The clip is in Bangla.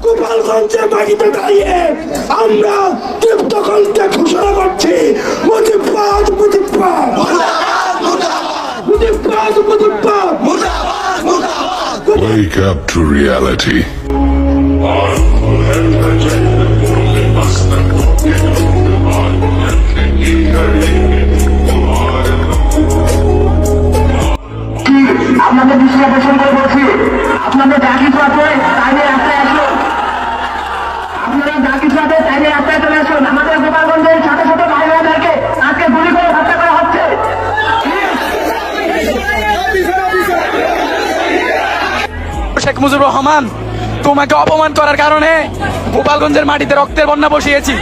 গোপালগঞ্জের মাটিতে দাঁড়িয়ে আমরা তৃপ্ত কণ্ঠে ঘোষণা করছি মুজিববাদ মুজিববাদ মুজিববাদ মুজিববাদ। Wake up to reality. আপনাদের দৃষ্টি আকর্ষণ করে বলছি, আপনাদের যা কিছু আছে তাই নিয়ে রাস্তায় আসুন। আপনারা যা কিছু আছে তাই নিয়ে রাস্তায় চলে আসুন। আমাদের গোপালগঞ্জের ছোট ছোট ভাই বোনেদেরকে আজকে গুলি করে হত্যা করা হচ্ছে। শেখ মুজিবুর রহমান, তোমাকে অপমান করার কারণে গোপালগঞ্জের মাটিতে রক্তের বন্যা বসিয়েছি।